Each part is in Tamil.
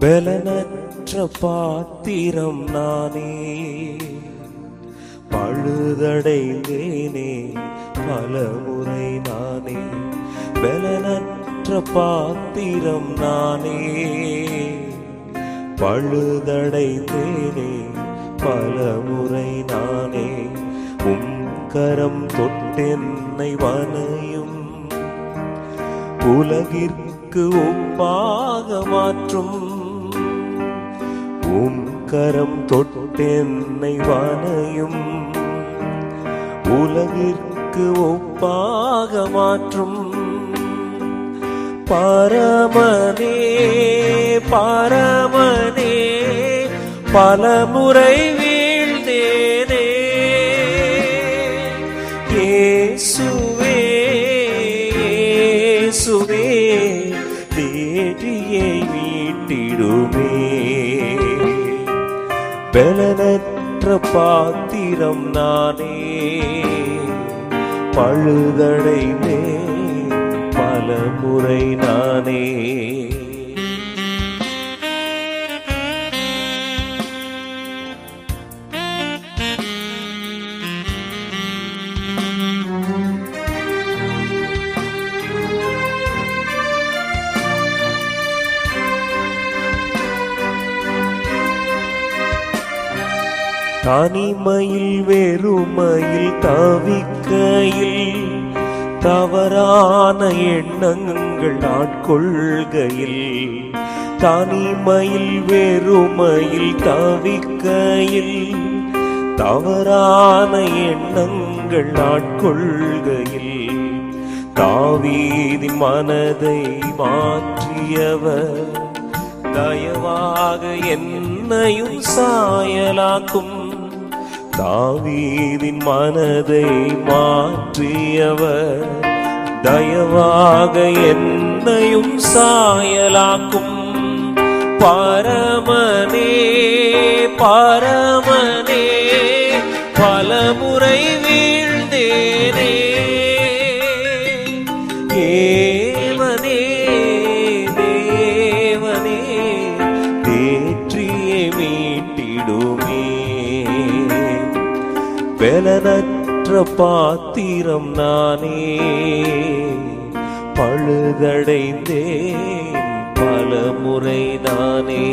பலனற்ற பாத்திரம் நானே, பழுதடைந்தேனே பலமுறை நானே. பலனற்ற பாத்திரம் நானே, பழுதடைந்தேனே பலமுறை நானே. கரம் தொட்டென்னை வனையும், உலகிற்கு ஒப்பாக மாற்றும். கரம் தொட்டென்னை வனையும், உலகிற்கு ஒப்பாக மாற்றும். பரமனே பரமனே பலமுறை வீழ்ந்தேனே. இயேசுவே இயேசுவே தேடியை மீட்டிடுமே. பலனற்ற பாத்திரம் நானே, பழுதடைந்தே பலமுறை நானே. தனிமையில் வெறுமையில் தவிக்கையில், தவறான எண்ணங்கள் ஆட்கொள்கையில். தனிமையில் வெறுமையில் தவிக்கையில், தவறான எண்ணங்கள் ஆட்கொள்கையில். தாவீதின் மனதை மாற்றியவர், தயவாக என்னையும் சாயலாக்கும். தாவீதின் மனதை மாற்றியவர், தயவாக என்னையும் சாயலாக்கும். பரமனே பரமனே பலமுறை வீழ்ந்தேனே. ஏவனே தேவனே தேற்றியே மீட்டிடுமே. பலனற்ற பாத்திரம் நானே, பழுதடைந்தேன் பலமுறை நானே.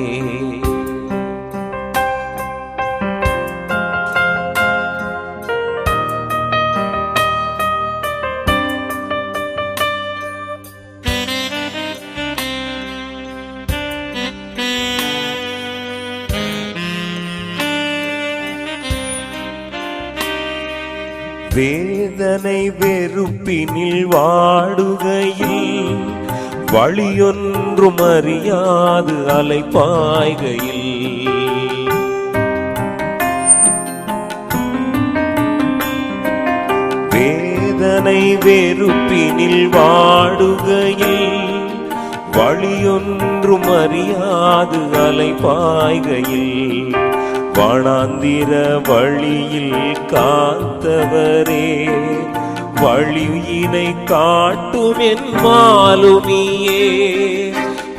வேதனை வெறுப்பினில் வாடுகையில், வழியொன்றும் அறியாது அலைபாய்கையில். வேதனை வெறுப்பினில் வாடுகையில், வழியொன்றும் அறியாது அலைபாய்கையில். வனாந்திர வழியில் காத்தவரே, வழியினை காட்டும் என் மாலுமியே.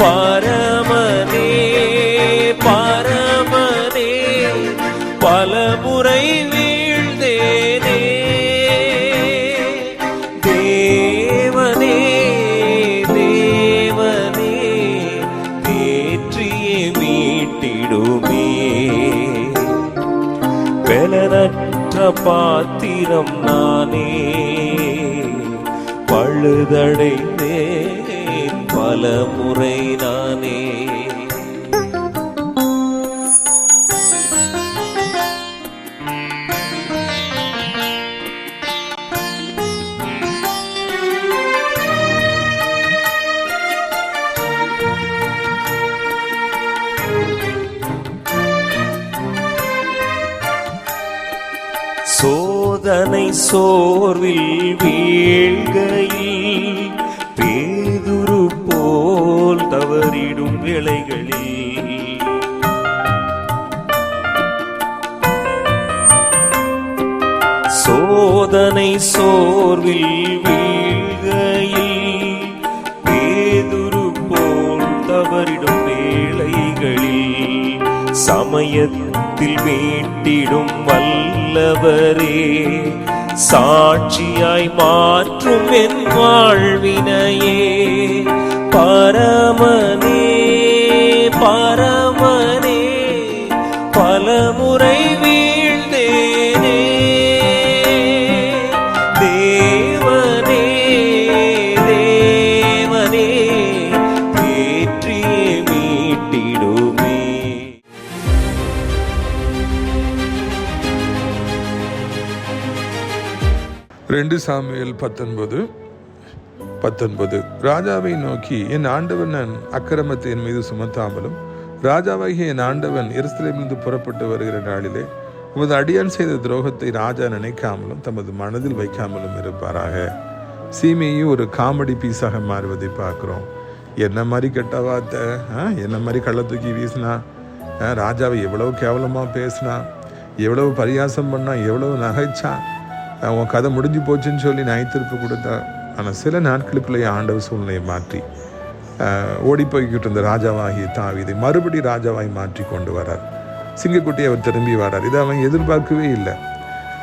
பரமனே பரமனே பலமுறை வீழ்ந்தேனே. தேவனே தேவனே தேற்றியே மீட்டிடுமே. பலனற்ற பாத்திரம் நானே, பழுதடைந்தேன் பலமுறை நானே. சோதனை சோர்வில் வீழ்கையில், பேதுரு போல் தவறிடும் வேளைகளில். சோதனை சோர்வில் வீழ்கையில், பேதுரு போல் தவறிடும் வேளைகளில். சமயத்தில் மீட்டிடும் வல்லவரே, சாட்சியாய் மாற்றும் என் வாழ்வினையே. பரமனே பரமனே, பலமுறை வீழ்ந்தேனே. தேவனே தேவனே, ஏற்றியே மீட்டிடுமே. 2 சாமுவேல் 19:19. ராஜாவை நோக்கி, என் ஆண்டவன் அக்கிரமத்தை என் மீது சுமத்தாமலும், ராஜாவாகிய என் ஆண்டவன் எருசலேமிலிருந்து புறப்பட்டு வருகிற நாளிலே உமது அடியான் செய்த துரோகத்தை ராஜா நினைக்காமலும் தமது மனதில் வைக்காமலும் இருப்பாராக. சீமையும் ஒரு காமெடி பீஸாக மாறுவதை பார்க்குறோம். என்ன மாதிரி கெட்ட வார்த்தை, என்ன மாதிரி கள்ள தூக்கி வீசினா, ராஜாவை எவ்வளவு கேவலமாக பேசினா, எவ்வளவு பரியாசம் பண்ணா, எவ்வளவு நகைச்சான், உன் கதை முடிஞ்சு போச்சுன்னு சொல்லி நியாயத்தீர்ப்பு கொடுத்தா. ஆனால் சில நாட்களுக்குள்ளேயே ஆண்டவர் சூழ்நிலையை மாற்றி ஓடி போய்கிட்டு இருந்த ராஜாவாகிய தாவீதை மறுபடி ராஜாவாய் மாற்றி கொண்டு வரார். சிங்கக்குட்டியை அவர் திரும்பி வரார். இதை அவன் எதிர்பார்க்கவே இல்லை.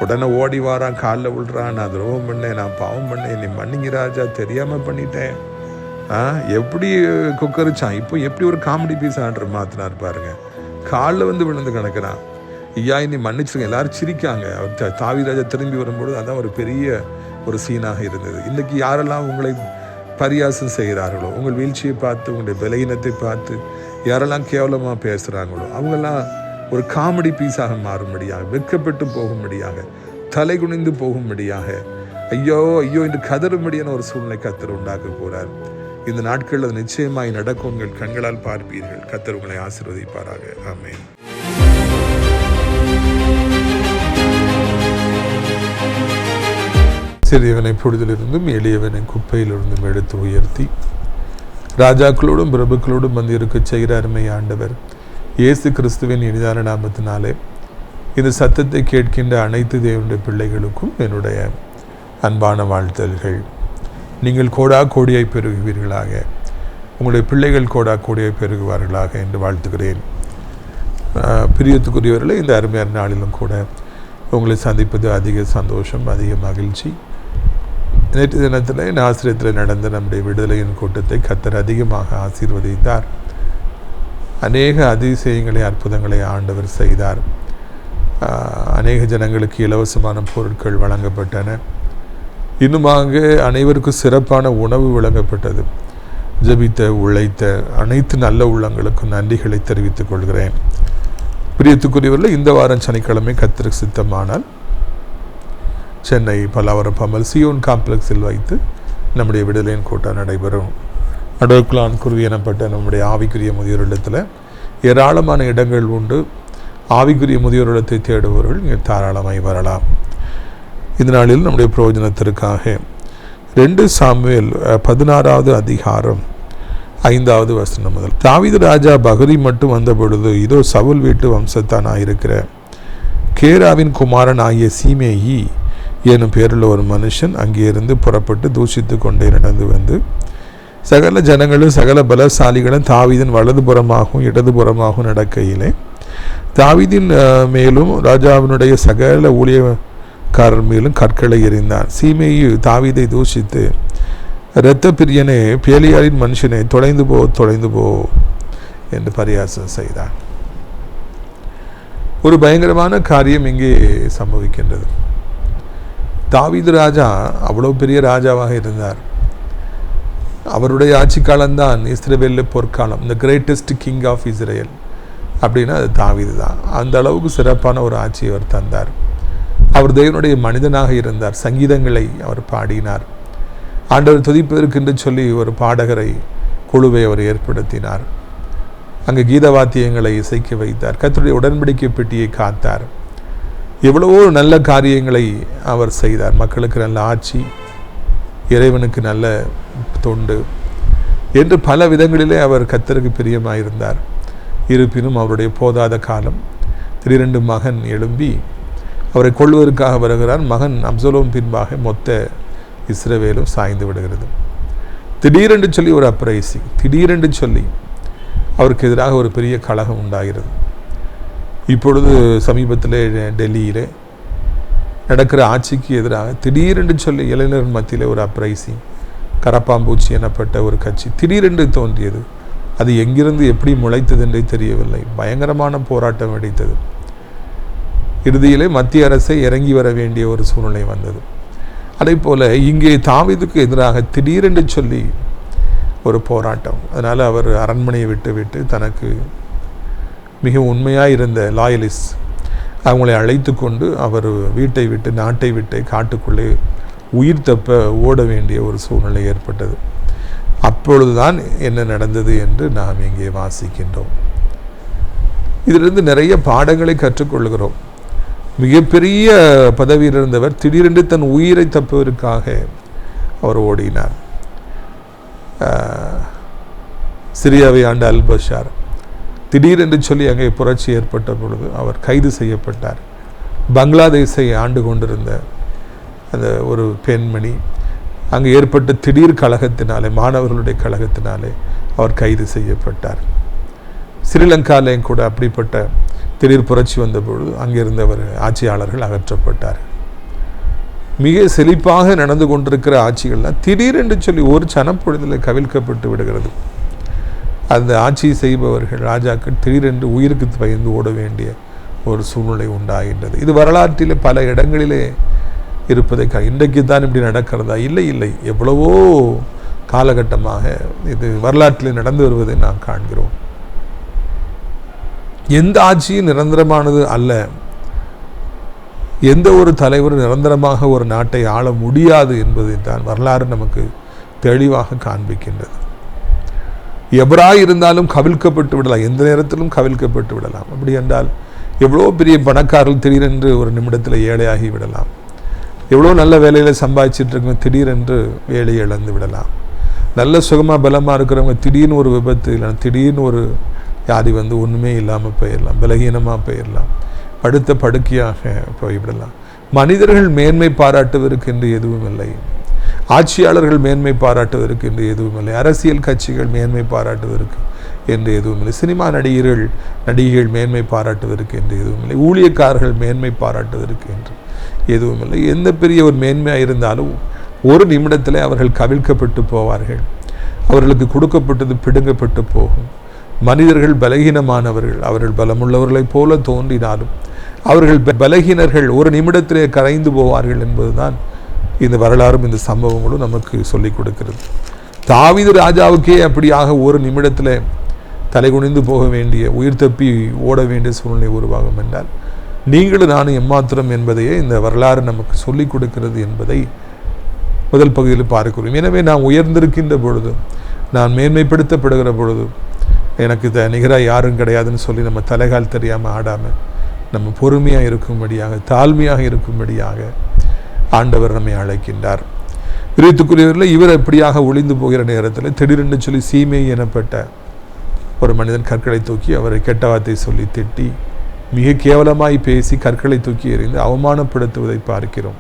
உடனே ஓடி வாரான், காலில் விழுறான், நான் துரோகம் பண்ணேன், நான் பாவம் பண்ணேன், நீ மன்னிங்க ராஜா, தெரியாமல் பண்ணிட்டேன். எப்படி கொக்கரிச்சான். இப்போ எப்படி ஒரு காமெடி பீஸ் ஆர்டர் மாற்றினார் பாருங்க. காலில் வந்து விழுந்து கிடக்கிறான். ஐயா நீ மன்னிச்சுருங்க. எல்லாரும் சிரிக்காங்க. அவர் தாவீராஜா திரும்பி வரும்பொழுது அதான் ஒரு பெரிய ஒரு சீனாக இருந்தது. இன்றைக்கி யாரெல்லாம் உங்களை பரியாசம் செய்கிறார்களோ, உங்கள் வீழ்ச்சியை பார்த்து, உங்களுடைய பலகீனத்தை பார்த்து யாரெல்லாம் கேவலமாக பேசுகிறாங்களோ, அவங்கெல்லாம் ஒரு காமெடி பீஸாக மாறும்படியாக, வெட்கப்பட்டு போகும்படியாக, தலை குனிந்து போகும்படியாக, ஐயோ ஐயோ என்று கதறும்படியான ஒரு சூழ்நிலை கர்த்தர் உண்டாக்க போகிறார். இந்த நாட்களில் அது நிச்சயமாய் நடக்கும். உங்கள் கண்களால் பார்ப்பீர்கள். கர்த்தர் உங்களை ஆசீர்வதிப்பாராக. ஆமென். சிறியவனை பொழுதிலிருந்தும் எளியவனை குப்பையிலிருந்தும் எடுத்து உயர்த்தி ராஜாக்களோடும் பிரபுக்களோடும் வந்து இருக்க செய்கிற அருமை ஆண்டவர் இயேசு கிறிஸ்துவின் இனிதான நாமத்தினாலே இந்த சத்தத்தை கேட்கின்ற அனைத்து தேவனுடைய பிள்ளைகளுக்கும் என்னுடைய அன்பான வாழ்த்தல்கள். நீங்கள் கோடா கோடியாய் பெருகுவீர்களாக, உங்களுடைய பிள்ளைகள் கோடா கோடியாய் பெருகுவார்களாக என்று வாழ்த்துகிறேன். பிரியத்துக்குரியவர்களே, இந்த அருமையான நாளிலும் கூட உங்களை சந்திப்பது அதிக சந்தோஷம், அதிக மகிழ்ச்சி. நேற்று தினத்தில் இந்த ஆசிரியத்தில் நடந்த நம்முடைய விடுதலையின் கூட்டத்தை கர்த்தர் அதிகமாக ஆசீர்வதித்தார். அநேக அதிசயங்களை, அற்புதங்களை ஆண்டவர் செய்தார். அநேக ஜனங்களுக்கு இலவசமான பொருட்கள் வழங்கப்பட்டன. இன்னுமாக அனைவருக்கும் சிறப்பான உணவு வழங்கப்பட்டது. ஜெபித்த, உழைத்த அனைத்து நல்ல உள்ளங்களுக்கும் நன்றிகளை தெரிவித்துக் கொள்கிறேன். பிரியத்துக்குரியவர்கள், இந்த வாரம் சனிக்கிழமை கர்த்தருக்கு சித்தமானால் சென்னை பல்லாவரம் பம்மல் சியோன் காம்ப்ளெக்ஸில் வைத்து நம்முடைய விடுதலையின் கூட்டம் நடைபெறும். அடோக்லான் குருவி எனப்பட்ட நம்முடைய ஆவிக்குரிய முதியோர் இல்லத்தில் ஏராளமான இடங்கள் உண்டு. ஆவிக்குரிய முதியோர் இல்லத்தை தேடுபவர்கள் இங்கே தாராளமாய் வரலாம். இந்த நாளில் நம்முடைய பிரயோஜனத்திற்காக 2 சாமுவேல் 16வது அதிகாரம் 5வது வசனம் முதல். தாவீது ராஜா பகரி மட்டும் வந்த பொழுது, இதோ சவுல் வீட்டு வம்சத்தான் ஆயிருக்கிற கேராவின் குமாரன் ஆகிய சீமேயி எனும் பேருள்ள ஒரு மனுஷன் அங்கே இருந்து புறப்பட்டு தூஷித்து கொண்டே நடந்து வந்து சகல ஜனங்களும் சகல பலசாலிகளும் தாவீதின் வலதுபுறமாகவும் இடதுபுறமாகவும் நடக்கையிலே தாவீதின் மேலும் ராஜாவினுடைய சகல ஊழியக்காரர் மேலும் கற்களை எறிந்தான். சீமேயி தாவீதை தூஷித்து, இரத்த பிரியனே, பேலியாரின் மனுஷனே, தொலைந்து போ என்று பரியாசம் செய்தான். ஒரு பயங்கரமான காரியம் இங்கே சம்பவிக்கின்றது. தாவீது ராஜா அவ்வளவு பெரிய ராஜாவாக இருந்தார். அவருடைய ஆட்சி காலம்தான் இஸ்ரவேலில் பொற்காலம். The greatest king of Israel அப்படின்னா அது தாவீது தான். அந்த அளவுக்கு சிறப்பான ஒரு ஆட்சியை அவர் தந்தார். அவர் தேவனுடைய மனிதனாக இருந்தார். சங்கீதங்களை அவர் பாடினார். ஆண்டவர் துதிப்பதற்கென்று சொல்லி ஒரு பாடகரை குழுவை அவர் ஏற்படுத்தினார். அங்கே கீத வாத்தியங்களை இசைக்க வைத்தார். கர்த்தருடைய உடன்படிக்கை பெட்டியை காத்தார். எவ்வளவோ நல்ல காரியங்களை அவர் செய்தார். மக்களுக்கு நல்ல ஆட்சி, இறைவனுக்கு நல்ல தொண்டு என்று பல விதங்களிலே அவர் கர்த்தருக்கு பிரியமாயிருந்தார். இருப்பினும் அவருடைய போதாத காலம் திடீரென்று மகன் எழும்பி அவரை கொள்வதற்காக வருகிறார். மகன் அப்சலோம் பின்பாக மொத்த இஸ்ரவேலும் சாய்ந்து விடுகிறது. திடீரென்று சொல்லி ஒரு அப்ரைசிங், திடீரென்று சொல்லி அவருக்கு எதிராக ஒரு பெரிய கலகம் உண்டாகிறது. இப்பொழுது சமீபத்தில் டெல்லியிலே நடக்கிற ஆட்சிக்கு எதிராக திடீரென்று சொல்லி இளைஞர் மத்தியில் ஒரு அப்ரைசிங், கரப்பாம்பூச்சி எனப்பட்ட ஒரு கட்சி திடீரென்று தோன்றியது. அது எங்கிருந்து எப்படி முளைத்தது என்றே தெரியவில்லை. பயங்கரமான போராட்டம் வெடித்தது. இறுதியிலே மத்திய அரசை இறங்கி வர வேண்டிய ஒரு சூழ்நிலை வந்தது. அதே போல் இங்கே தாவீதுக்கு எதிராக திடீரென்று சொல்லி ஒரு போராட்டம். அதனால் அவர் அரண்மனையை விட்டு தனக்கு மிக உண்மையாக இருந்த லாயலிஸ்ட் அவங்களை அழைத்து கொண்டு அவர் வீட்டை விட்டு நாட்டை விட்டு காட்டுக்குள்ளே உயிர் தப்ப ஓட வேண்டிய ஒரு சூழ்நிலை ஏற்பட்டது. அப்பொழுதுதான் என்ன நடந்தது என்று நாம் இங்கே வாசிக்கின்றோம். இதிலிருந்து நிறைய பாடங்களை கற்றுக்கொள்கிறோம். மிகப்பெரிய பதவியில் இருந்தவர் திடீரென்று தன் உயிரை தப்புவதற்காக அவர் ஓடினார். சிரியாவை ஆண்ட அல் பஷார் திடீரென்று சொல்லி அங்கே புரட்சி ஏற்பட்ட பொழுது அவர் கைது செய்யப்பட்டார். பங்களாதேஷை ஆண்டு கொண்டிருந்த அந்த ஒரு பெண்மணி அங்கே ஏற்பட்ட திடீர் கழகத்தினாலே, மாணவர்களுடைய கழகத்தினாலே அவர் கைது செய்யப்பட்டார். ஸ்ரீலங்காலையும் கூட அப்படிப்பட்ட திடீர் புரட்சி வந்த பொழுது அங்கிருந்தவர் ஆட்சியாளர்கள் அகற்றப்பட்டார். மிக செழிப்பாக நடந்து கொண்டிருக்கிற ஆட்சிகள்லாம் திடீரென்று சொல்லி ஒரு சனப்பொழுதில் கவிழ்க்கப்பட்டு விடுகிறது. அந்த ஆட்சி செய்பவர்கள் ராஜாக்கள் திடீரென்று உயிருக்கு பயந்து ஓட வேண்டிய ஒரு சூழ்நிலை உண்டாகின்றது. இது வரலாற்றில் பல இடங்களிலே இருப்பதை இன்றைக்கு தான் இப்படி நடக்கிறதா? இல்லை, எவ்வளவோ காலகட்டமாக இது வரலாற்றில் நடந்து வருவதை நாம் காண்கிறோம். எந்த ஆட்சியும் நிரந்தரமானது அல்ல. எந்த ஒரு தலைவரும் நிரந்தரமாக ஒரு நாட்டை ஆள முடியாது என்பதை தான் வரலாறு நமக்கு தெளிவாக காண்பிக்கின்றது. எவராய் இருந்தாலும் கவிழ்க்கப்பட்டு விடலாம், எந்த நேரத்திலும் கவிழ்க்கப்பட்டு விடலாம். அப்படி என்றால் எவ்வளோ பெரிய பணக்காரர்கள் திடீரென்று ஒரு நிமிடத்தில் ஏழையாகி விடலாம். எவ்வளோ நல்ல வேலையில் சம்பாதிச்சிட்டு இருக்கவங்க திடீரென்று வேலையை இழந்து விடலாம். நல்ல சுகமாக பலமாக இருக்கிறவங்க திடீர்னு ஒரு விபத்து இல்லைன்னா திடீர்னு ஒரு வியாதி வந்து ஒன்றுமே இல்லாமல் போயிடலாம், பலகீனமாக போயிடலாம், படுத்த படுக்கையாக போய்விடலாம். மனிதர்கள் மேன்மை பாராட்டுவதற்கு என்று எதுவும் இல்லை. ஆட்சியாளர்கள் மேன்மை பாராட்டுவதற்கு என்று எதுவும் இல்லை. அரசியல் கட்சிகள் மேன்மை பாராட்டுவதற்கு என்று எதுவும் இல்லை. சினிமா நடிகைகள் மேன்மை பாராட்டுவதற்கு என்று எதுவும் இல்லை. ஊழியக்காரர்கள் மேன்மை பாராட்டுவதற்கு என்று எதுவும் இல்லை. எந்த பெரிய ஒரு மேன்மையாக இருந்தாலும் ஒரு நிமிடத்தில் அவர்கள் கவிழ்க்கப்பட்டு போவார்கள். அவர்களுக்கு கொடுக்கப்பட்டது பிடுங்கப்பட்டு போகும். மனிதர்கள் பலகீனமானவர்கள். அவர்கள் பலமுள்ளவர்களைப் போல தோன்றினாலும் அவர்கள் பலகீனர்கள், ஒரு நிமிடத்திலே கரைந்து போவார்கள் என்பதுதான் இந்த வரலாறும் இந்த சம்பவங்களும் நமக்கு சொல்லிக் கொடுக்கிறது. தாவீது ராஜாவுக்கே அப்படியாக ஒரு நிமிடத்தில் தலைகுனிந்து போக வேண்டிய, உயிர் தப்பி ஓட வேண்டிய சூழ்நிலை உருவாகும் என்றால் நீங்களும் நானும் எம்மாத்திரம் என்பதையே இந்த வரலாறு நமக்கு சொல்லிக் கொடுக்கிறது என்பதை முதல் பகுதியில் பார்க்கிறோம். எனவே நான் உயர்ந்திருக்கின்ற பொழுது, நான் மேன்மைப்படுத்தப்படுகிற பொழுது எனக்கு நிகராக யாரும் கிடையாதுன்னு சொல்லி நம்ம தலைகால் தெரியாமல் ஆடாமல் நம்ம பொறுமையாக இருக்கும்படியாக, தாழ்மையாக இருக்கும்படியாக ஆண்டவர் நம்மை அழைக்கின்றார். பிரியத்துக்குரியவர்கள், இவர் எப்படியாக ஒளிந்து போகிற நேரத்தில் திடீரென்று சொல்லி சீமை எனப்பட்ட ஒரு மனிதன் கற்களை தூக்கி அவரை கெட்ட வார்த்தை சொல்லி திட்டி மிக கேவலமாய் பேசி கற்களை தூக்கி எறிந்து அவமானப்படுத்துவதை பார்க்கிறோம்.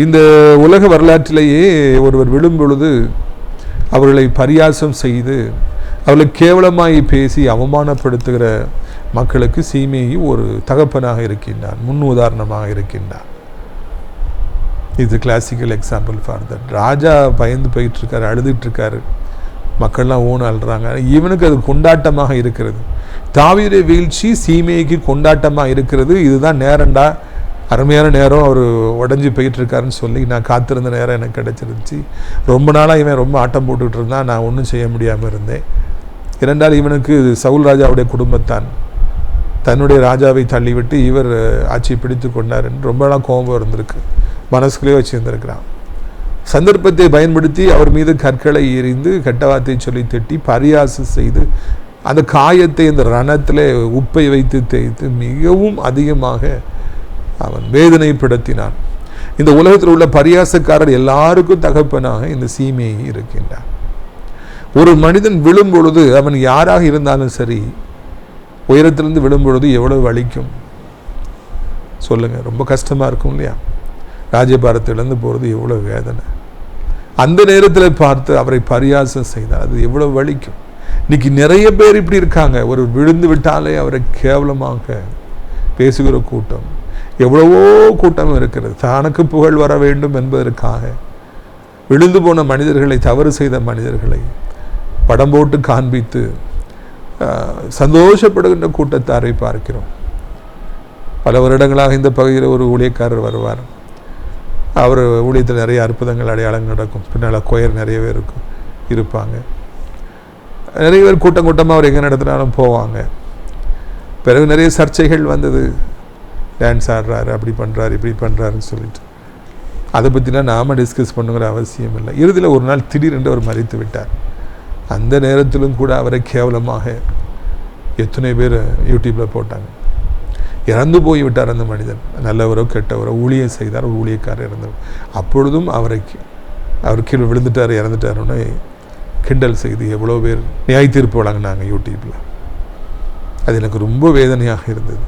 இந்த உலக வரலாற்றிலேயே ஒருவர் விழும் பொழுது அவர்களை பரியாசம் செய்து அவர்களை கேவலமாய் பேசி அவமானப்படுத்துகிற மக்களுக்கு சீமேயி ஒரு தகப்பனாக இருக்கின்றான், முன் உதாரணமாக இருக்கின்றான். இது கிளாசிக்கல் எக்ஸாம்பிள் ஃபார் தட். ராஜா பயந்து போயிட்டுருக்காரு, அழுதுட்டுருக்காரு, மக்கள்லாம் ஓன்னு அழுறாங்க. இவனுக்கு அது கொண்டாட்டமாக இருக்கிறது. தாவீதுடைய வீழ்ச்சி சீமேய்க்கு கொண்டாட்டமாக இருக்கிறது. இதுதான் நேரண்டா, அருமையான நேரம், அவர் உடஞ்சி போயிட்டுருக்காருன்னு சொல்லி நான் காத்திருந்த நேரம் எனக்கு கிடச்சிருந்துச்சு. ரொம்ப நாளாக இவன் ரொம்ப ஆட்டம் போட்டுக்கிட்டு இருந்தான், நான் ஒன்றும் செய்ய முடியாமல் இருந்தேன். இரண்டால் இவனுக்கு சவுல் ராஜாவுடைய குடும்பத்தான் தன்னுடைய ராஜாவை தள்ளிவிட்டு இவர் ஆட்சி பிடித்து கொண்டார் என்று ரொம்ப நாளாக கோபம் இருந்திருக்கு, மனசுக்குள்ளே வச்சுருந்துருக்கிறான். சந்தர்ப்பத்தை பயன்படுத்தி அவர் மீது கற்களை எறிந்து கெட்ட வார்த்தை சொல்லி திட்டி பரியாசம் செய்து அந்த காயத்தை அந்த ரணத்தில் உப்பை வைத்து தேய்த்து மிகவும் அதிகமாக அவன் வேதனைப்படுத்தினான். இந்த உலகத்தில் உள்ள பரியாசக்காரர் எல்லாருக்கும் தகப்பனாக இந்த சீமேயி இருக்கின்றான். ஒரு மனிதன் விழும் பொழுது அவன் யாராக இருந்தாலும் சரி, உயரத்திலிருந்து விழும் பொழுது எவ்வளவு வலிக்கும் சொல்லுங்கள், ரொம்ப கஷ்டமாக இருக்கும் இல்லையா? ராஜபாரத்தை இழந்து போகிறது எவ்வளோ வேதனை. அந்த நேரத்தில் பார்த்து அவரை பரியாசம் செய்தால் அது எவ்வளோ வலிக்கும். இன்னைக்கு நிறைய பேர் இப்படி இருக்காங்க. ஒரு விழுந்து விட்டாலே அவரை கேவலமாக பேசுகிற கூட்டம், எவ்வளவோ கூட்டம் இருக்கிறது. தனக்கு புகழ் வர வேண்டும் என்பதற்காக விழுந்து போன மனிதர்களை, தவறு செய்த மனிதர்களை படம் போட்டு காண்பித்து சந்தோஷப்படுகின்ற கூட்டத்தாரை பார்க்கிறோம். பல வருடங்களாக இந்த பகுதியில் ஒரு ஊழியக்காரர் வருவார். அவர் ஊழியத்தில் நிறைய அற்புதங்கள், அடையாளங்கள் நடக்கும். பின்னால் கொயர் நிறைய பேர் இருப்பாங்க. நிறைய பேர் கூட்டம் கூட்டமாக அவர் எங்கே நடத்தினாலும் போவாங்க. பிறகு நிறைய சர்ச்சைகள் வந்தது. டான்ஸ் ஆடுறாரு, அப்படி பண்ணுறாரு, இப்படி பண்ணுறாருன்னு சொல்லிட்டு அதை பற்றிலாம் நாம் டிஸ்கஸ் பண்ணுங்கிற அவசியம் இல்லை. இறுதியில் ஒரு நாள் திடீரென்று அவர் மறித்து விட்டார். அந்த நேரத்திலும் கூட அவரை கேவலமாக எத்தனை பேர் யூடியூப்பில் போட்டாங்க. இறந்து போய் விட்டார் அந்த மனிதன். நல்லவரோ கெட்டவரோ ஊழியம் செய்தார், ஒரு ஊழியக்காரர் இறந்தவர். அப்பொழுதும் அவர் கீழே விழுந்துட்டார், இறந்துட்டாருன்னு கிண்டல் செய்து எவ்வளோ பேர் நியாய தீர்ப்பு வழங்கினாங்க யூடியூப்பில். அது எனக்கு ரொம்ப வேதனையாக இருந்தது.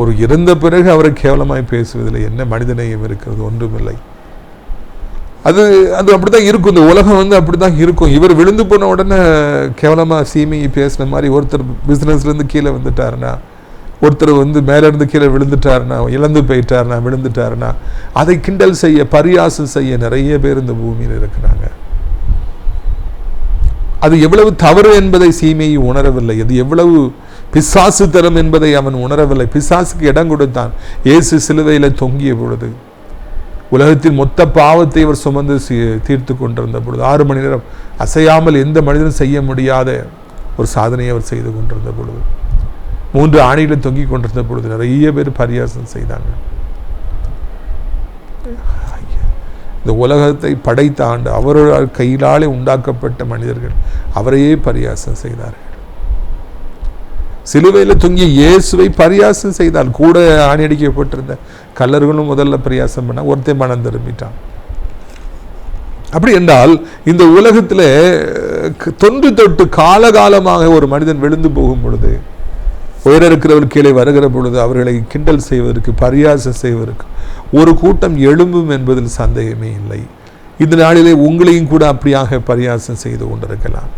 ஒரு இறந்த பிறகு அவரை கேவலமாய் பேசுவதில் என்ன மனிதநேயம் இருக்கிறது? ஒன்றுமில்லை. அது அப்படி தான் இருக்கும். இந்த உலகம் அப்படி தான் இருக்கும். இவர் விழுந்து போன உடனே கேவலமாக சீமையை பேசின மாதிரி ஒருத்தர் பிஸ்னஸ்லேருந்து கீழே வந்துட்டாருன்னா, ஒருத்தர் மேலேருந்து கீழே விழுந்துட்டாருன்னா, இழந்து போயிட்டாருன்னா, விழுந்துட்டாருன்னா அதை கிண்டல் செய்ய, பரியாசம் செய்ய நிறைய பேர் இந்த பூமியில் இருக்கிறாங்க. அது எவ்வளவு தவறு என்பதை சீமையை உணரவில்லை. அது எவ்வளவு பிசாசு தரம் என்பதை அவன் உணரவில்லை. பிசாசுக்கு இடம் கொடுத்தான். இயேசு சிலுவையில் தொங்கிய பொழுது, உலகத்தின் மொத்த பாவத்தை அவர் சுமந்து தீர்த்து கொண்டிருந்த பொழுது, 6 மணி நேரம் அசையாமல் எந்த மனிதனும் செய்ய முடியாத ஒரு சாதனையை அவர் செய்து கொண்டிருந்த பொழுது, 3 ஆணிகளை தொங்கிக் கொண்டிருந்த பொழுது நிறைய பேர் பரியாசம் செய்தாங்க. இந்த உலகத்தை படைத்த ஆண்டு அவரோட கையிலாலே உண்டாக்கப்பட்ட மனிதர்கள் அவரையே பரியாசம் செய்தார்கள். சிலுவையில் தொங்கிய இயேசுவை பரியாசம் செய்தால் கூட ஆணி அடிக்கப்பட்டிருந்த கல்லர்களும் முதல்ல பரியாசம் பண்ண, ஒருத்தன் மனம் திரும்பிட்டான். அப்படி என்றால் இந்த உலகத்தில் தொன்று தொட்டு காலகாலமாக ஒரு மனிதன் விழுந்து போகும் பொழுது, உயர இருக்கிறவர் கீழே வருகிற பொழுது அவர்களை கிண்டல் செய்வதற்கு, பரியாசம் செய்வதற்கு ஒரு கூட்டம் எழும்பும் என்பதில் சந்தேகமே இல்லை. இந்த நாளிலே உங்களையும் கூட அப்படியாக பரியாசம் செய்து கொண்டிருக்கலாம்.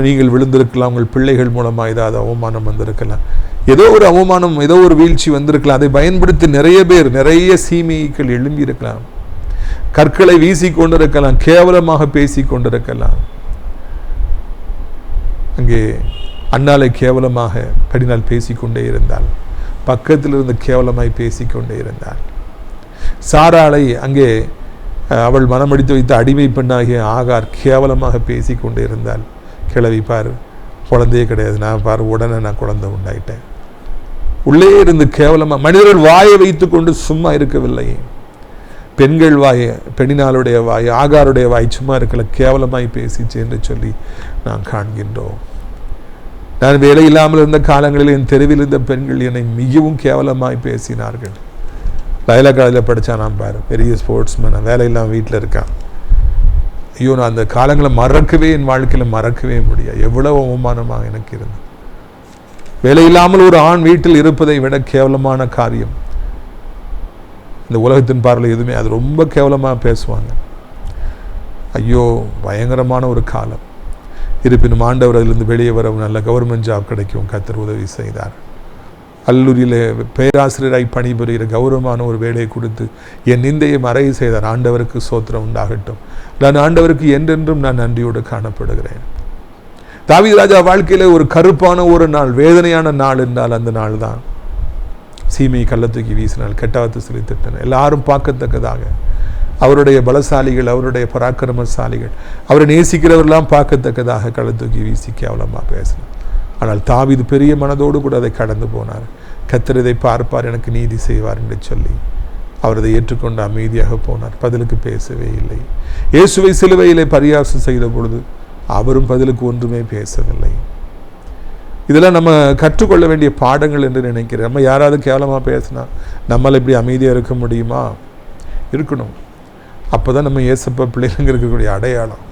நீங்கள் விழுந்திருக்கலாம், உங்கள் பிள்ளைகள் மூலமாக ஏதாவது அவமானம் வந்திருக்கலாம், ஏதோ ஒரு அவமானம், ஏதோ ஒரு வீழ்ச்சி வந்திருக்கலாம். அதை பயன்படுத்தி நிறைய பேர், நிறைய சீமைகள் எழும்பி இருக்கலாம், கற்களை வீசி கொண்டிருக்கலாம், கேவலமாக பேசி கொண்டிருக்கலாம். அங்கே அண்ணாலை கேவலமாக கடினால் பேசிக்கொண்டே இருந்தாள், பக்கத்தில் இருந்து கேவலமாய் பேசிக்கொண்டே இருந்தாள். சாராளை அங்கே அவள் மனமடித்து வைத்த அடிமை பெண்ணாகிய ஆகார் கேவலமாக பேசிக்கொண்டே இருந்தாள். கிளவி பாரு, குழந்தையே கிடையாது, நான் பாரு உடனே நான் குழந்தை உண்டாயிட்டேன். உள்ளே இருந்து கேவலமாக மனிதர்கள் வாயை வைத்து கொண்டு சும்மா இருக்கவில்லை. பெண்கள் வாய், பெண்ணினாளுடைய வாய், ஆகாருடைய வாய் சும்மா இருக்கல, கேவலமாய் பேசிச்சு என்று சொல்லி நாம் காண்கின்றோம். நான் வேலை இல்லாமல் இருந்த காலங்களில் என் தெருவில் இருந்த பெண்கள் என்னை மிகவும் கேவலமாய் பேசினார்கள். லைலா காலேஜில் படித்தான், நான் பாரு பெரிய ஸ்போர்ட்ஸ்மேன், வேலை இல்லாமல் வீட்டில் இருக்கான். ஐயோ, நான் அந்த காலங்களை மறக்கவே, என் வாழ்க்கையில் மறக்கவே முடியாது. எவ்வளவு அவமானமாக எனக்கு இருந்தது. வேலை இல்லாமல் ஒரு ஆண் வீட்டில் இருப்பதை விட கேவலமான காரியம் இந்த உலகத்தின் பார்வையில் எதுவுமே. அது ரொம்ப கேவலமாக பேசுவாங்க. ஐயோ, பயங்கரமான ஒரு காலம். இருப்பினும் ஆண்டவர் அதிலிருந்து வெளியே வர நல்ல கவர்மெண்ட் ஜாப் கிடைக்கும் கர்த்தர் உதவி செய்தார். கல்லூரியில் பேராசிரியராய் பணிபுரிகிற கௌரவமான ஒரு வேலையை கொடுத்து என் நிந்தையை மறைய செய்தார். ஆண்டவருக்கு சோத்திரம் உண்டாகட்டும். நான் ஆண்டவருக்கு என்றென்றும் நான் நன்றியோடு காணப்படுகிறேன். தாவீது ராஜா வாழ்க்கையில் ஒரு கருப்பான ஒரு நாள், வேதனையான நாள் என்றால் அந்த நாள் தான் சீமையை கள்ள தூக்கி வீசினால், கெட்டாத்து சொல்லி திட்டின. எல்லாரும் பார்க்கத்தக்கதாக அவருடைய பலசாலிகள், அவருடைய பராக்கிரமசாலிகள், அவரை நேசிக்கிறவரெல்லாம் பார்க்கத்தக்கதாக கள்ள தூக்கி வீசி கேவலமாக பேசினார். ஆனால் தாவீது பெரிய மனதோடு கூட அதை கடந்து போனார். கர்த்தர் இதை பார்ப்பார், எனக்கு நீதி செய்வார் என்று சொல்லி அவர் அதை ஏற்றுக்கொண்டு அமைதியாக போனார். பதிலுக்கு பேசவே இல்லை. இயேசுவை சிலுவையிலே பரியாசம் செய்த பொழுது அவரும் பதிலுக்கு ஒன்றுமே பேசவில்லை. இதெல்லாம் நம்ம கற்றுக்கொள்ள வேண்டிய பாடங்கள் என்று நினைக்கிறேன். நம்ம யாராவது கேவலமாக பேசினா நம்மளால் இப்படி அமைதியாக இருக்க முடியுமா? இருக்கணும். அப்போ தான் நம்ம இயேசப்பா பிள்ளைங்க இருக்கக்கூடிய அடையாளம்.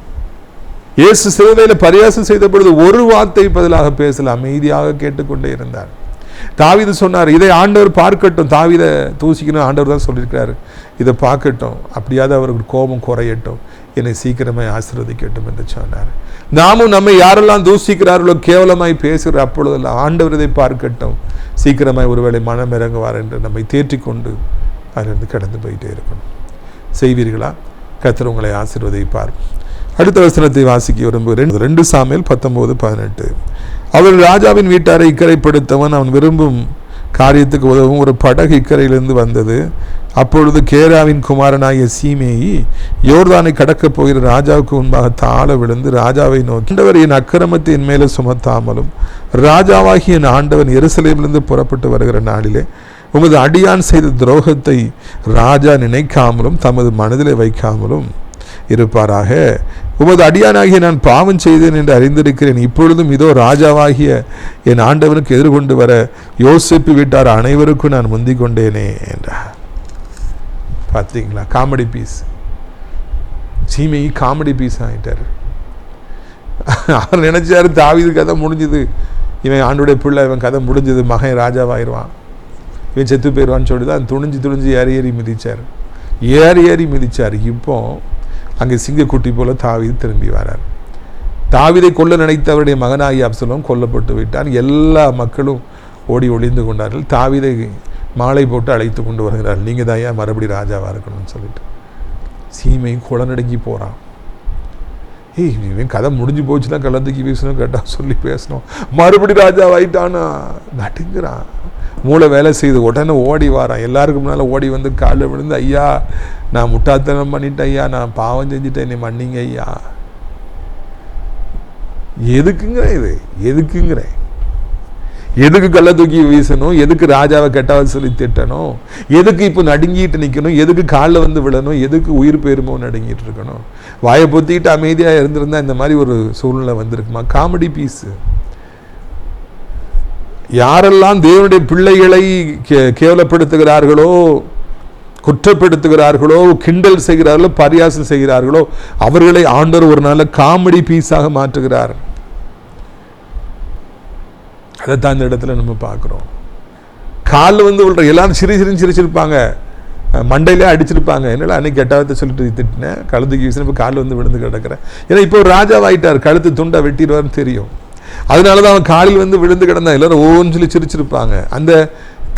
இயேசு சிலுவையில் பரியாசம் செய்த பொழுது ஒரு வார்த்தை பதிலாக பேசல, அமைதியாக கேட்டுக்கொண்டே இருந்தார். தாவீது சொன்னார், இதை ஆண்டவர் பார்க்கட்டும். தாவீதை தூசிக்கணும் ஆண்டவர் தான் சொல்லியிருக்கிறாரு, இதை பார்க்கட்டும், அப்படியாவது அவருக்கு கோபம் குறையட்டும், என்னை சீக்கிரமாய் ஆசீர்வதிக்கட்டும் என்று சொன்னார். நாமும் நம்மை யாரெல்லாம் தூசிக்கிறார்களோ, கேவலமாய் பேசுகிற அப்பொழுதெல்லாம் ஆண்டவர் இதை பார்க்கட்டும், சீக்கிரமாய் ஒருவேளை மனம் இறங்குவார் என்று நம்மை தேற்றிக்கொண்டு அதிலிருந்து கடந்து போயிட்டே இருக்கணும். செய்வீர்களா? கர்த்தர் உங்களை ஆசீர்வதிப்பார். அடுத்த வசனத்தை வாசிக்க விரும்புகிறேன். 2 சாமுவேல் 19:18. அவர் ராஜாவின் வீட்டாரை இக்கரைப்படுத்தவன், அவன் விரும்பும் காரியத்துக்கு உதவும் ஒரு படகு இக்கரையிலிருந்து வந்தது. அப்பொழுது கேராவின் குமாரனாகிய சீமேயி யோர்தானை கடக்கப் போகிற ராஜாவுக்கு முன்பாக தாழ விழுந்து ராஜாவை நோக்கி, ஆண்டவர் என் அக்கிரமத்தை என் மேலே சுமத்தாமலும் ராஜாவாகி என் ஆண்டவன் எருசலேமிலிருந்து புறப்பட்டு வருகிற நாளிலே உமது அடியான் செய்த துரோகத்தை ராஜா நினைக்காமலும் தமது மனதிலே வைக்காமலும் இருப்பாராக. உமது அடியானாகிய நான் பாவம் செய்தேன் என்று அறிந்திருக்கிறேன். இப்பொழுதும் இதோ ராஜாவாகிய என் ஆண்டவனுக்கு எதிர்கொண்டு வர யோசேப்பு வீட்டார் அனைவருக்கும் நான் முந்திக் கொண்டேனே என்றார். பார்த்தீங்களா? Comedy piece. சீமையை காமெடி பீஸ் ஆகிட்டார். அவர் நினைச்சாரு தாவீது கதை முடிஞ்சது, இவன் ஆண்டுடைய பிள்ளை, இவன் கதை முடிஞ்சது, மகன் ராஜாவாயிருவான், இவன் செத்து போயிடுவான்னு சொல்லி தான் துணிஞ்சு ஏறி மிதிச்சார். இப்போ அங்கே சிங்கக்குட்டி போல தாவீது திரும்பி வரார். தாவீதை கொல்ல நினைத்தவருடைய மகனாகிய அப்சலோம் கொல்லப்பட்டு விட்டான். எல்லா மக்களும் ஓடி ஒளிந்து கொண்டார்கள். தாவீதை மாலை போட்டு அழைத்து கொண்டு வருகிறார். நீங்கள் தான் ஏன் மறுபடி ராஜாவாக இருக்கணும்னு சொல்லிட்டு. சீமை குளநடுங்கி போகிறான். இவன் கதை முடிஞ்சு போச்சுன்னா கலந்துக்கி பேசணும், கேட்டால் சொல்லி பேசணும், மறுபடி ராஜாவாயிட்டானா நட்டுங்கிறான். மூளை வேலை செய்து உடனே ஓடி வாரான். எல்லாருக்கும் முன்னால் ஓடி வந்து காலில் விழுந்து, ஐயா நான் முட்டாத்தனம் பண்ணிட்டேன் ஐயா, நான் பாவம் செஞ்சுட்டேன், என்னை மன்னிங்க ஐயா. எதுக்குங்கிறேன் எதுக்கு கல்ல தூக்கி வீசணும்? எதுக்கு ராஜாவை கெட்டவ சொல்லி திட்டணும்? எதுக்கு இப்போ நடுங்கிட்டு நிற்கணும்? எதுக்கு காலில் வந்து விழணும்? எதுக்கு உயிர் பெருமோ நடுங்கிட்டு இருக்கணும்? வாயை பொத்திக்கிட்டு அமைதியாக இருந்திருந்தா இந்த மாதிரி ஒரு சூழ்நிலை வந்திருக்குமா? Comedy piece. யாரெல்லாம் தேவனுடைய பிள்ளைகளை கேவலப்படுத்துகிறார்களோ, குற்றப்படுத்துகிறார்களோ, கிண்டல் செய்கிறார்களோ, பரியாசம் செய்கிறார்களோ, அவர்களை ஆண்டவர் ஒரு நாள் காமெடி பீஸாக மாற்றுகிறார். அதைத்தான் இந்த இடத்துல நம்ம பார்க்குறோம். காலில் வந்து விழுற எல்லாரும் சிரிச்சிருப்பாங்க, மண்டையிலே அடிச்சிருப்பாங்க. என்னடா அன்னைக்கு கெட்டவத்தை சொல்லிட்டு திட்டினேன், கழுத்துக்கு வீசின, இப்போ காலில் வந்து விழுந்து கிடக்கிறேன். ஏன்னா இப்போ ஒரு ராஜாவாயிட்டார், கழுத்து துண்டை வெட்டிடுவார்னு தெரியும். அதனால தான் அவன் காலில் வந்து விழுந்து கிடந்தான். எல்லாரும் ஓன்னு சொல்லி சிரிச்சிருப்பாங்க. அந்த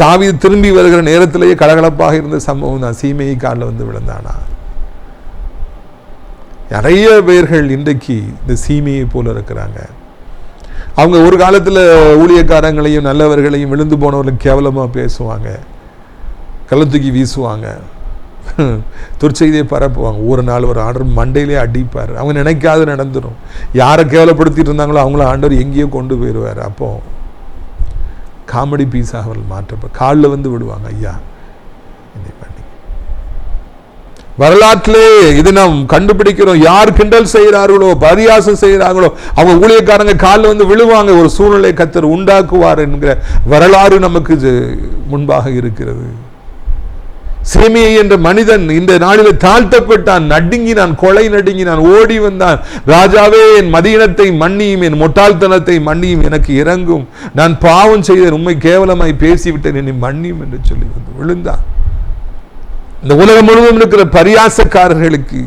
தாவீது திரும்பி வருகிற நேரத்திலேயே கலகலப்பாக இருந்த சம்பவம் தான். சீமையை காலில் வந்து விழுந்தானா. நிறைய பேர்கள் இன்றைக்கு இந்த சீமையை போல இருக்கிறாங்க. அவங்க ஒரு காலத்தில் ஊழியக்காரங்களையும் நல்லவர்களையும் விழுந்து போனவர்களும் கேவலமாக பேசுவாங்க, கழுத்துக்கி வீசுவாங்க, துர்ச்செய்தியை பரப்புவாங்க. ஒரு நாள் ஒரு ஆர்டர் மண்டையிலே அடிப்பார். அவங்க நினைக்காது நடந்துடும். யாரை கேவலப்படுத்திட்டு இருந்தாங்களோ அவங்கள ஆண்டவர் எங்கேயோ கொண்டு போயிடுவார். அப்போ காமெடி பீஸாக அவர்கள் மாற்றப்ப காலில் வந்து விடுவாங்க, ஐயா என்னை பண்ணி. வரலாற்றிலே இது நாம் கண்டுபிடிக்கிறோம். யார் கிண்டல் செய்கிறார்களோ, பரியாசம் செய்கிறார்களோ, அவங்க ஊழியக்காரங்க காலில் வந்து விழுவாங்க. ஒரு சூழ்நிலை கர்த்தர் உண்டாக்குவார் என்கிற வரலாறு நமக்கு முன்பாக இருக்கிறது. சேமியை என்ற மனிதன் இந்த நாளில் தாழ்த்தப்பட்டான், நடுங்கினான், கொலை நடுங்கினான், ஓடி வந்தான். ராஜாவே, என் மதியினத்தை மன்னியும், என் முட்டாள்தனத்தை மன்னியும், எனக்கு இறங்கும், நான் பாவம் செய்தேன், உண்மை கேவலமாய் பேசிவிட்டேன், என்னை மன்னியும் என்று சொல்லி வந்து விழுந்தான். இந்த உலகம் முழுவதும் இருக்கிற பரியாசக்காரர்களுக்கு,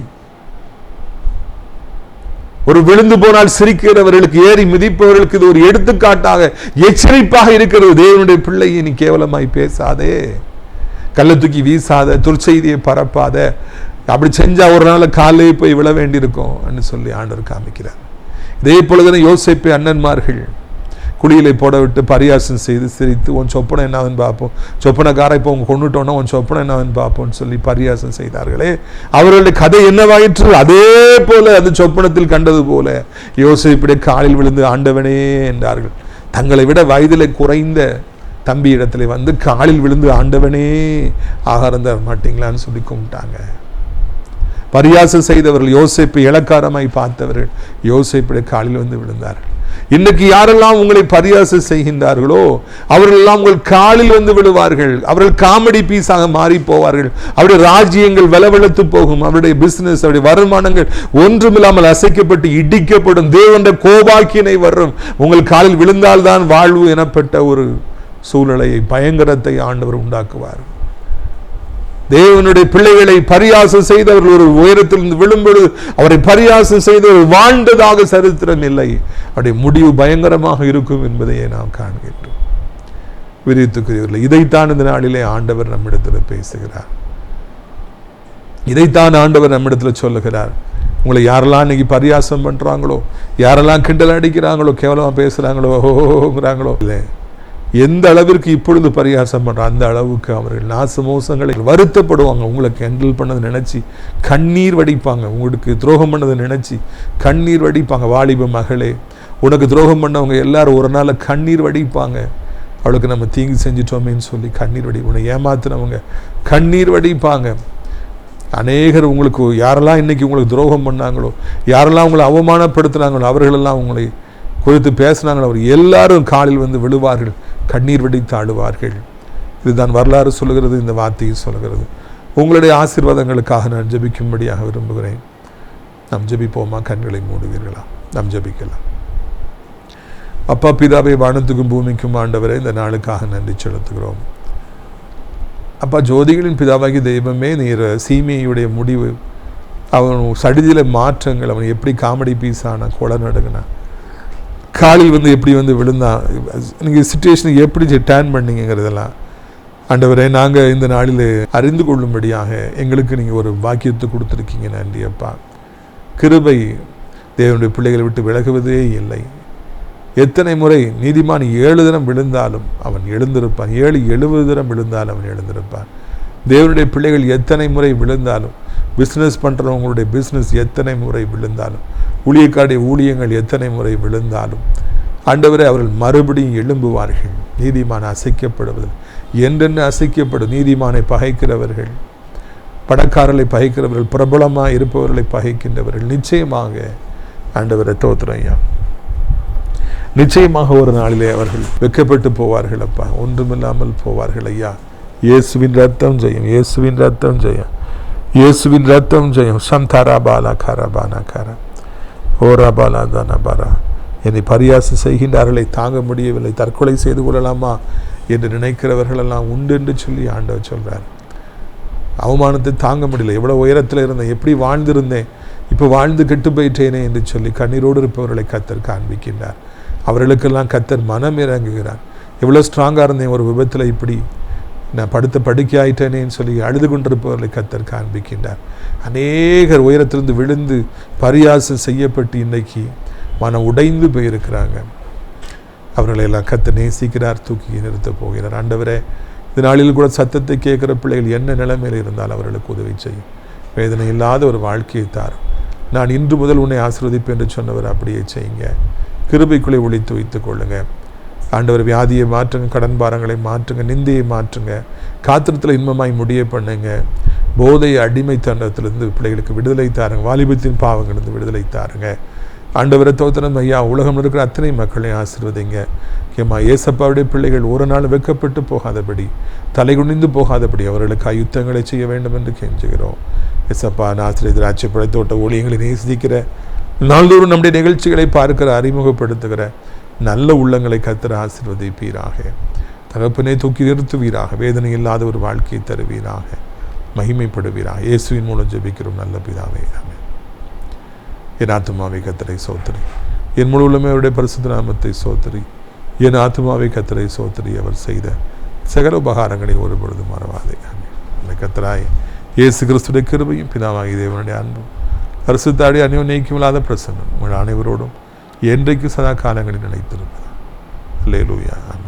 ஒரு விழுந்து போனால் சிரிக்கிறவர்களுக்கு, ஏறி மிதிப்பவர்களுக்கு இது ஒரு எடுத்துக்காட்டாக, எச்சரிப்பாக இருக்கிறது. தேவனுடைய பிள்ளையை நீ கேவலமாய் பேசாதே, கல்ல தூக்கி வீசாத, துர்ச்செய்தியை பரப்பாத. அப்படி செஞ்சா ஒரு நாள் காலையே போய் விழ வேண்டியிருக்கும் சொல்லி ஆண்டவர் காமிக்கிறார். இதே பொழுதுன யோசேப்பு அண்ணன்மார்கள் குழியிலே போட விட்டு பரியாசம் செய்து சிரித்து, உன் சொப்பனை என்னவன்னு பார்ப்போம், சொப்பனக்கார இப்போ உங்க கொண்டுட்டோன்னா உன் சொப்பனை என்னவன்னு பார்ப்போம்னு சொல்லி பரியாசம் செய்தார்களே, அவர்களுடைய கதை என்னவாயிற்று? அதே போல அந்த சொப்பனத்தில் கண்டது போல யோசேப்புடைய காலில் விழுந்து ஆண்டவனே என்றார்கள். தங்களை விட வயதிலே குறைந்த தம்பி இடத்துல வந்து காலில் விழுந்து ஆண்டவனே ஆகாரம் தர மாட்டீங்களான்னு சொல்லி கும்பிட்டாங்க. பரியாசம் செய்தவர்கள் யோசேப்பை இளக்காரமாய் பார்த்தவர்கள் யோசேப்புடைய காலில் வந்து விழுந்தார்கள். இன்னைக்கு யாரெல்லாம் உங்களை பரியாசம் செய்கின்றார்களோ அவர்கள் எல்லாம் உங்கள் காலில் வந்து விழுவார்கள். அவர்கள் காமெடி பீஸாக மாறி போவார்கள். அவருடைய ராஜ்யங்கள் வெலவெழுத்து போகும். அவருடைய பிசினஸ், அவருடைய வருமானங்கள் ஒன்றுமில்லாமல் அசைக்கப்பட்டு இடிக்கப்படும். தேவனுடைய கோபாக்கினை வரும். உங்கள் காலில் விழுந்தால்தான் வாழ்வு எனப்பட்ட ஒரு சூழ்நிலையை, பயங்கரத்தை ஆண்டவர் உண்டாக்குவார். தேவனுடைய பிள்ளைகளை பரியாசம் செய்தவர்கள் ஒரு உயரத்திலிருந்து விழும்பொழுது அவரை பரியாசம் செய்தவர்கள் வாழ்ந்ததாக சரித்திரம் இல்லை. அவருடைய முடிவு பயங்கரமாக இருக்கும் என்பதையே நாம் காண்கின்றோம். விரித்துக்குரியவர்கள், இதைத்தான் இந்த நாளிலே ஆண்டவர் நம்மிடத்தில் பேசுகிறார். இதைத்தான் ஆண்டவர் நம்மிடத்தில் சொல்லுகிறார். உங்களை யாரெல்லாம் இன்னைக்கு பரியாசம் பண்றாங்களோ, யாரெல்லாம் கிண்டல் அடிக்கிறாங்களோ, கேவலமா பேசுறாங்களோ, ஓங்கிறாங்களோ, இல்லை, எந்த அளவிற்கு இப்பொழுது பரியாசம் பண்றாங்க அந்த அளவுக்கு அவர்கள் நாசமோசங்களை வருத்தப்படுவாங்க. உங்களை கிண்டல் பண்ணதை நினைச்சு கண்ணீர் வடிப்பாங்க. உங்களுக்கு துரோகம் பண்ணதை நினைச்சு கண்ணீர் வடிப்பாங்க. வாலிப மகளே, உனக்கு துரோகம் பண்ணவங்க எல்லாரும் ஒரு நாள் கண்ணீர் வடிப்பாங்க. அவளுக்கு நம்ம தீங்கு செஞ்சிட்டோமேன்னு சொல்லி கண்ணீர் வடி, உன்னை ஏமாத்தினவங்க கண்ணீர் வடிப்பாங்க. அநேகர் உங்களுக்கு யாரெல்லாம் இன்னைக்கு உங்களுக்கு துரோகம் பண்ணாங்களோ, யாரெல்லாம் உங்களை அவமானப்படுத்தினாங்களோ, அவர்களெல்லாம் உங்களை குறித்து பேசினாங்களோ, அவர் எல்லாரும் காலில் வந்து விழுவார்கள், கண்ணீர் வெடித்து ஆடுவார்கள். இதுதான் வரலாறு சொல்லுகிறது, இந்த வார்த்தையை சொல்லுகிறது. உங்களுடைய ஆசீர்வாதங்களுக்காக நான் ஜெபிக்கும்படியாக விரும்புகிறேன். நாம் ஜெபிப்போமா? கண்களை மூடுவீர்களா? நாம் ஜெபிக்கலாம். அப்பா பிதாவை, வானத்துக்கும் பூமிக்கும் ஆண்டவரே, இந்த நாளுக்காக நன்றி செலுத்துகிறோம். அப்பா, ஜோதிகளின் பிதாவாகி தெய்வமே, நீர் சீமையுடைய முடிவு, அவன் சடிதில மாற்றங்கள், அவன் எப்படி காமெடி பீஸ் ஆனா, கொலை நடுங்கினா, காலில் வந்து எப்படி வந்து விழுந்தான், நீங்கள் சிச்சுவேஷனை எப்படி டேர்ன் பண்ணீங்கிறதெல்லாம் ஆண்டவரே நாங்கள் இந்த நாளில் அறிந்து கொள்ளும்படியாக எங்களுக்கு நீங்கள் ஒரு வாக்கியத்தை கொடுத்துருக்கீங்க. நன்றி அப்பா. கிருபை தேவனுடைய பிள்ளைகளை விட்டு விலகுவதே இல்லை. எத்தனை முறை நீதிமான் 7 தினம் விழுந்தாலும் அவன் எழுந்திருப்பான், 70 தினம் விழுந்தாலும் அவன் எழுந்திருப்பான். தேவனுடைய பிள்ளைகள் எத்தனை முறை விழுந்தாலும், பிஸ்னஸ் பண்ணுறவங்களுடைய பிஸ்னஸ் எத்தனை முறை விழுந்தாலும், ஊழியக்காருடைய ஊழியங்கள் எத்தனை முறை விழுந்தாலும் ஆண்டவரே அவர்கள் மறுபடியும் எழும்புவார்கள். நீதிமான் அசைக்கப்படுவது என்றென்று அசைக்கப்படும். நீதிமானை பகைக்கிறவர்கள், பணக்காரர்களை பகைக்கிறவர்கள், பிரபலமாக இருப்பவர்களை பகைக்கின்றவர்கள் நிச்சயமாக ஆண்டவரை தோத்துறையா, நிச்சயமாக ஒரு நாளிலே அவர்கள் வெட்கப்பட்டு போவார்கள். அப்பா, ஒன்றுமில்லாமல் போவார்கள். ஐயா, இயேசுவின் ரத்தம் ஜெயம், இயேசுவின் ரத்தம் ஜெயம், இயேசுவின் ரத்தம் ஜெயம். சந்தாரா பாலா காரபானா காரா ஓரா பாலா தானபாரா. என்னை பரியாசம் செய்கின்றார்களை தாங்க முடியவில்லை, தற்கொலை செய்து கொள்ளலாமா என்று நினைக்கிறவர்களெல்லாம் உண்டு என்று சொல்லி ஆண்டவர் சொல்கிறார். அவமானத்தை தாங்க முடியல, எவ்வளோ உயரத்தில் இருந்தேன், எப்படி வாழ்ந்திருந்தேன், இப்போ வாழ்ந்து கெட்டு போயிட்டேனே என்று சொல்லி கண்ணீரோடு இருப்பவர்களை கர்த்தர் காண்பிக்கின்றார். அவர்களுக்கெல்லாம் கர்த்தர் மனம் இறங்குகிறார். எவ்வளோ ஸ்ட்ராங்காக இருந்தேன், ஒரு விபத்தில் இப்படி நான் படுக்கை ஆயிட்டேனேன்னு சொல்லி அழுது கொண்டிருப்பவர்களை கர்த்தர் காண்பிக்கின்றார். அநேகர் உயரத்திலிருந்து விழுந்து பரியாசம் செய்யப்பட்டு இன்னைக்கு மனம் உடைந்து போயிருக்கிறாங்க. அவர்களையெல்லாம் கர்த்தர் நேசிக்கிறார், தூக்கி நிறுத்தப் போகிறார். ஆண்டவரே, இந்த நாளில் கூட சத்தத்தை கேட்குற பிள்ளைகள் என்ன நிலைமையில் இருந்தால் அவர்களுக்கு உதவி செய்யும். வேதனை இல்லாத ஒரு வாழ்க்கையை தாரும். நான் இன்று முதல் உன்னை ஆசீர்வதிப்பேன் என்று சொன்னவர் அப்படியே செய்யுங்க. கிருபைக்குள்ளே ஒளித்து வைத்துக் கொள்ளுங்க. ஆண்டவர், வியாதியை மாற்றுங்க, கடன் பாரங்களை மாற்றுங்க, நிந்தையை மாற்றுங்க, காத்திரத்தில் இன்பமாய் முடிய பண்ணுங்க. போதை அடிமைத்தனத்திலிருந்து பிள்ளைகளுக்கு விடுதலை தாருங்க, வாலிபத்தின் பாவங்களிலிருந்து விடுதலை தாருங்க. ஆண்டவரை தோத்திரம் ஐயா, உலகம் இருக்கிற அத்தனை மக்களை ஆசீர்வதிங்க. முக்கியமா ஏசப்பாவுடைய பிள்ளைகள் ஒரு நாள் வெட்கப்பட்டு போகாதபடி, தலை குனிந்து போகாதபடி அவர்களுக்கு ஆயுத்தங்களை செய்ய வேண்டும் என்று கெஞ்சுகிறோம். ஏசப்பா, நாசிரியர் திராட்சை பழத்தோட்ட ஊழியங்களை நேசிக்கிற, நாள்தோறும் நம்முடைய நிகழ்ச்சிகளை பார்க்கிற, அறிமுகப்படுத்துகிற நல்ல உள்ளங்களை கர்த்தர் ஆசீர்வதிப்பீராக. தகப்பனை தூக்கி நிறுத்துவீராக. வேதனை இல்லாத ஒரு வாழ்க்கையை தருவீராக. மகிமைப்படுவீராக. இயேசுவின் மூலம் ஜெபிக்கிறோம் நல்ல பிதாவே, ஆமென். என் ஆத்துமாவை கர்த்தரை சோத்திரி, என் முழு உள்ளமே அவருடைய பரிசுத்த நாமத்தை சோத்திரி. என் ஆத்துமாவை கர்த்தரை சோத்திரி, அவர் செய்த சகல உபகாரங்களை ஒரு பொழுது மறவாதே. ஆமென். கர்த்தராய் இயேசு கிறிஸ்துடைய கிருபையும் பிதாவாகிய தேவனுடைய அன்பும் பரிசுத்தாடி அந்யோன்யம் இல்லாத பிரசன்னம் உங்கள் அனைவரோடும் என்றைக்கு சதா காலங்களில் நிலைத்திருப்பது. அல்லேலூயா. ஆமென்.